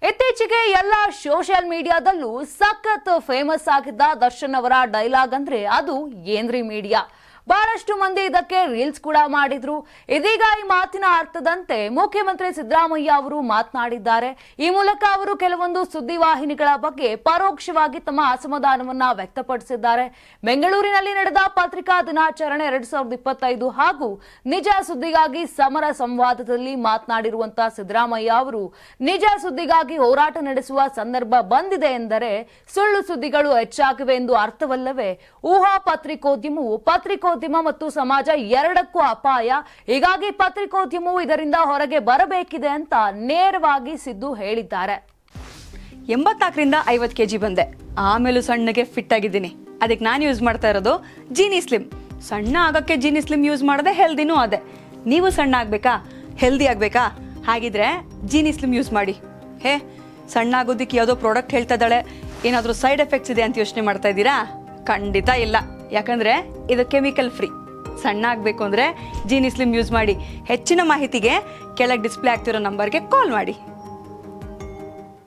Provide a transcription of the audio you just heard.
ಇತ್ತೀಚೆಗೆ ಎಲ್ಲ ಸೋಷಿಯಲ್ ಮೀಡಿಯಾದಲ್ಲೂ ಸಖತ್ ಫೇಮಸ್ ಆಗಿದ್ದ ದರ್ಶನ್ ಅವರ ಡೈಲಾಗ್ ಅಂದ್ರೆ ಅದು ಏನ್ರಿ ಮೀಡಿಯಾ. ಬಹಳಷ್ಟು ಮಂದಿ ಇದಕ್ಕೆ ರೀಲ್ಸ್ ಕೂಡ ಮಾಡಿದ್ರು. ಇದೀಗ ಈ ಮಾತಿನ ಅರ್ಥದಂತೆ ಮುಖ್ಯಮಂತ್ರಿ ಸಿದ್ದರಾಮಯ್ಯ ಅವರು ಮಾತನಾಡಿದ್ದಾರೆ. ಈ ಮೂಲಕ ಅವರು ಕೆಲವೊಂದು ಸುದ್ದಿವಾಹಿನಿಗಳ ಬಗ್ಗೆ ಪರೋಕ್ಷವಾಗಿ ತಮ್ಮ ಅಸಮಾಧಾನವನ್ನ ವ್ಯಕ್ತಪಡಿಸಿದ್ದಾರೆ. ಬೆಂಗಳೂರಿನಲ್ಲಿ ನಡೆದ ಪತ್ರಿಕಾ ದಿನಾಚರಣೆ 2025 ಹಾಗೂ ನಿಜ ಸುದ್ದಿಗಾಗಿ ಸಮರ ಸಂವಾದದಲ್ಲಿ ಮಾತನಾಡಿರುವಂತಹ ಸಿದ್ದರಾಮಯ್ಯ ಅವರು ನಿಜ ಸುದ್ದಿಗಾಗಿ ಹೋರಾಟ ನಡೆಸುವ ಸಂದರ್ಭ ಬಂದಿದೆ ಎಂದರೆ ಸುಳ್ಳು ಸುದ್ದಿಗಳು ಹೆಚ್ಚಾಗಿವೆ ಎಂದು ಅರ್ಥವಲ್ಲವೇ. ಊಹಾ ಪತ್ರಿಕೋದ್ಯಮ ಮತ್ತು ಸಮಾಜ ಎರಡಕ್ಕೂ ಅಪಾಯ. ಹೀಗಾಗಿ ಪತ್ರಿಕೋದ್ಯಮವು ಇದರಿಂದ ಹೊರಗೆ ಬರಬೇಕಿದೆ ಅಂತ ನೇರವಾಗಿ ಸಿದ್ದು ಹೇಳಿದ್ದಾರೆ. 84ರಿಂದ 50 kg ಬಂದೆ, ಆಮೇಲೂ ಸಣ್ಣಗೆ ಫಿಟ್ ಆಗಿದ್ದೀನಿ. ಅದಕ್ಕೆ ನಾನು ಯೂಸ್ ಮಾಡ್ತಾ ಇರೋದು ಜೀನಿ ಸ್ಲಿಮ್. ಸಣ್ಣ ಆಗಕ್ಕೆ ಜೀನಿ ಸ್ಲಿಮ್ ಯೂಸ್ ಮಾಡದೆ ಹೆಲ್ದಿನೂ ಅದೇ. ನೀವು ಸಣ್ಣ ಆಗ್ಬೇಕಾ, ಹೆಲ್ದಿ ಆಗ್ಬೇಕಾ? ಹಾಗಿದ್ರೆ ಜೀನಿ ಸ್ಲಿಮ್ ಯೂಸ್ ಮಾಡಿ. ಸಣ್ಣ ಆಗೋದಕ್ಕೆ ಯಾವುದೋ ಪ್ರಾಡಕ್ಟ್ ಹೇಳ್ತಾ ಇದ್ದಾಳೆ, ಏನಾದರೂ ಸೈಡ್ ಎಫೆಕ್ಟ್ಸ್ ಇದೆ ಅಂತ ಯೋಚನೆ ಮಾಡ್ತಾ ಇದ್ದೀರಾ? ಖಂಡಿತ ಇಲ್ಲ, ಯಾಕಂದ್ರೆ ಇದು ಕೆಮಿಕಲ್ ಫ್ರೀ. ಸಣ್ಣ ಆಗಬೇಕು ಅಂದ್ರೆ ಜೀನಿ ಸ್ಲಿಮ್ ಯೂಸ್ ಮಾಡಿ. ಹೆಚ್ಚಿನ ಮಾಹಿತಿಗೆ ಕೆಳಗೆ ಡಿಸ್ಪ್ಲೇ ಆಗ್ತಿರೋ ನಂಬರ್ಗೆ ಕಾಲ್ ಮಾಡಿ.